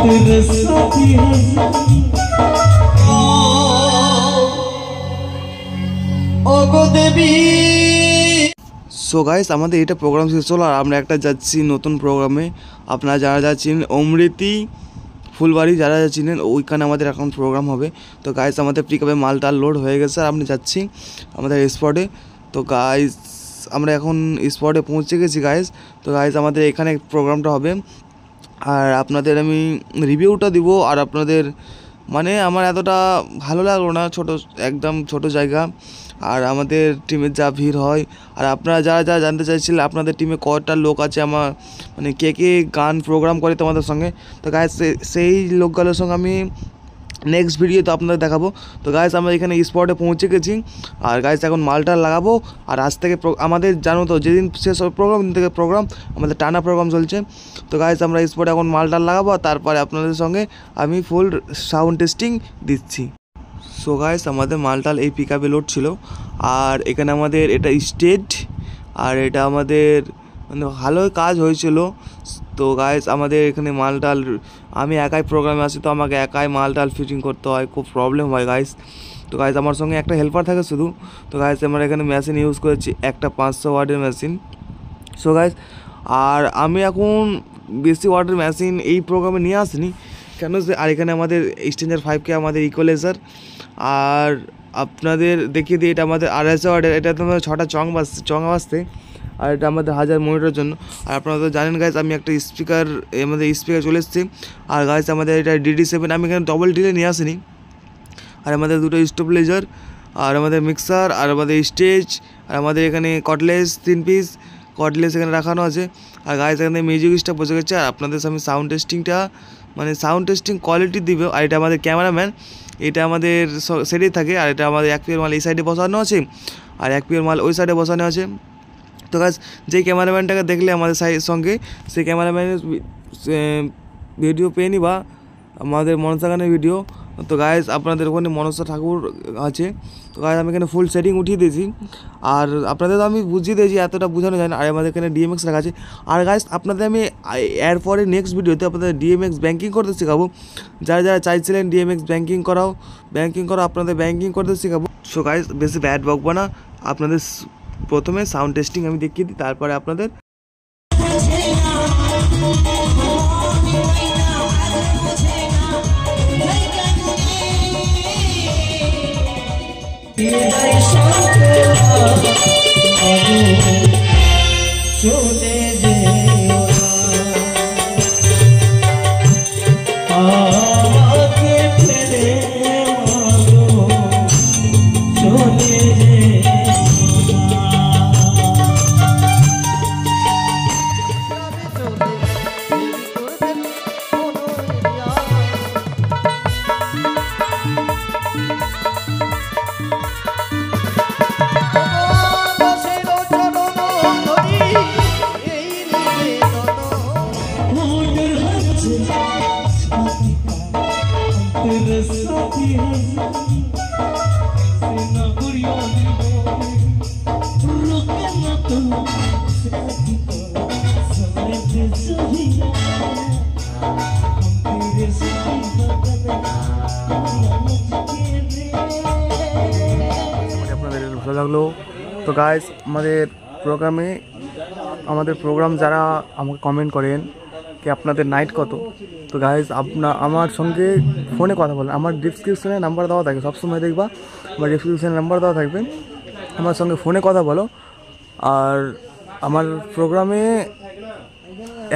So guys আমাদের এটা programme শেষ হলো আর আমরা একটা যাচ্ছি নতুন প্রোগ্রামে। আপনারা যারা যারা চিনেন অমৃতি ফুলবাড়ি যারা যারা চিনেন ওইখানে আমাদের এখন প্রোগ্রাম হবে। তো গাইস আমাদের পিকআপে মালটাল লোড হয়ে গেছে আর আমরা যাচ্ছি আমাদের স্পটে। তো গাইস আমরা এখন স্পটে পৌঁছে গেছি গাইস। তো গাইস আমাদের এখানে প্রোগ্রামটা হবে আর আপনাদের আমি রিভিউটা দিব। আর আপনাদের মানে আমার এতটা ভালো লাগলো না, একদম ছোট জায়গা আর আমাদের টিমের যা ভিড় হয়। আর আপনারা যারা যারা জানতে চাইছিলেন আপনাদের টিমে কয়টা লোক আছে, আমার মানে কে কে গান প্রোগ্রাম করে তোমাদের সঙ্গে, তো গাইস সেই লোকগুলোর সঙ্গে আমি নেক্সট ভিডিওতে আপনাদের দেখাবো। তো গাইস আমরা এখানে স্পটে পৌঁছে গেছি আর গাইস এখন মালটা লাগাবো। আর আজ থেকে আমাদের জানো তো যেদিন শেষ হবে প্রোগ্রাম দিন থেকে প্রোগ্রাম আমাদের টানা প্রোগ্রাম চলছে। তো গাইস আমরা স্পটে এখন মালটা লাগাবো আর তারপরে আপনাদের সঙ্গে আমি ফুল সাউন্ড টেস্টিং দিচ্ছি। সো গাইস আমাদের মালটাল এই পিকআপে লোড ছিল আর এখানে আমাদের এটা স্টেজ আর এটা আমাদের মানে ভালোই কাজ হয়েছিল। তো গাইস আমাদের এখানে মালটাল আমি একাই প্রোগ্রামে আসি, তো আমাকে একাই মালটাল ফিটিং করতে হয়, খুব প্রবলেম হয় গাইস। তো গাইস আমার সঙ্গে একটা হেল্পার থাকে শুধু। তো গাইস আমরা এখানে মেশিন ইউজ করেছি একটা 500 ওয়াটের মেশিন। সো গাইস আর আমি এখন বেশি ওয়াটের মেশিন এই প্রোগ্রামে নিয়ে আসিনি কেন, আর এখানে আমাদের স্ট্রেঞ্জার 5K আমাদের ইকুয়ালাইজার আর আপনাদের দেখিয়ে দিই এটা আমাদের 250 ওয়াটের, এটা তো আমাদের 6টা চং বাজতে আর এটা আমাদের 1000 মনিটরের জন্য। আর আপনারা তো জানেন গাইস আমি একটা আমাদের স্পিকার চলে এসেছি। আর গাইস আমাদের এটা DD7 আমি এখানে ডবল ডিলে নিয়ে আসিনি। আর আমাদের দুটো স্টেবিলাইজার আর আমাদের মিক্সার আর আমাদের স্টেজ আর আমাদের এখানে কর্ডলেস 3 পিস কর্ডলেস এখানে রাখানো আছে। আর গাইস এখানে মিউজিক স্টাফ বসে গেছে আর আপনাদের সামনে সাউন্ড টেস্টিংটা মানে সাউন্ড টেস্টিং কোয়ালিটি দিবে। আর এটা আমাদের ক্যামেরাম্যান, এটা আমাদের সাইডেই থাকে আর এটা আমাদের 1 পিএর মাল এই সাইডে বসানো আছে আর 1 পিএর মাল ওই সাইডে বসানো আছে। তো গাইস যেই ক্যামেরাম্যানটাকে দেখলে আমাদের সঙ্গে সেই ক্যামেরাম্যানের ভিডিও পেয়ে নিবা আমাদের মনসা গানের ভিডিও। তো গাইস আপনাদের ওখানে মনসা ঠাকুর আছে। তো গাইস আমি এখানে ফুল সেটিং উঠিয়ে দিয়েছি আর আপনাদের তো আমি বুঝিয়ে দিয়েছি, এতটা বোঝানো যায় না। আর আমাদের এখানে DMX রাখা আছে। আর গাইস আপনাদের আমি এরপরে নেক্সট ভিডিওতে আপনাদের DMX ব্যাঙ্কিং করতে শেখাবো। যারা যারা চাইছিলেন DMX ব্যাঙ্কিং করাও আপনাদের ব্যাঙ্কিং করতে শেখাবো। সো গাইস বেশি ব্যাড বকবো না, আপনাদের প্রথমে সাউন্ড টেস্টিং আমি দেখিয়ে দিই তারপরে আপনাদের ভালো লাগলো। তো গাইস আমাদের প্রোগ্রাম যারা আমাকে কমেন্ট করেন কি আপনাদের নাইট কত, তো গাইস আমার সঙ্গে ফোনে কথা বলেন, আমার ডিসক্রিপশনে নাম্বার দেওয়া থাকে, সবসময় দেখবা আমার ডিসক্রিপশনে নাম্বার দেওয়া থাকবে, আমার সঙ্গে ফোনে কথা বলো। আর আমার প্রোগ্রামে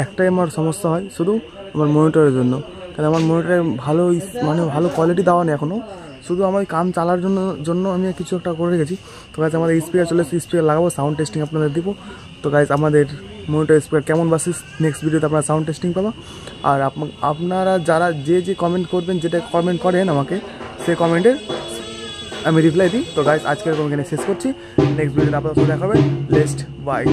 একটাই আমার সমস্যা হয় শুধু আমার মনিটরের জন্য, কারণ আমার মনিটরে ভালো কোয়ালিটি দেওয়া নেই এখনও, শুধু আমার কাম চালার জন্য আমি কিছু একটা করে রেখেছি। তো গাইস আমাদের স্পিকার চলে এসেছে, স্পিকার লাগাবো, সাউন্ড টেস্টিং আপনাদের দিব। তো গাইস আমাদের মনিটর স্পিকার কেমন বাসিস নেক্সট ভিডিওতে আপনারা সাউন্ড টেস্টিং পাবো। আর আপনারা যারা যে কমেন্ট করবেন, যেটা কমেন্ট করেন আমাকে সেই কমেন্টের আমি রিপ্লাই দিই। তো গাইস আজকের এখানে শেষ করছি, নেক্সট ভিডিওতে আপনারা সাথে দেখা হবে। লেস্ট বাই।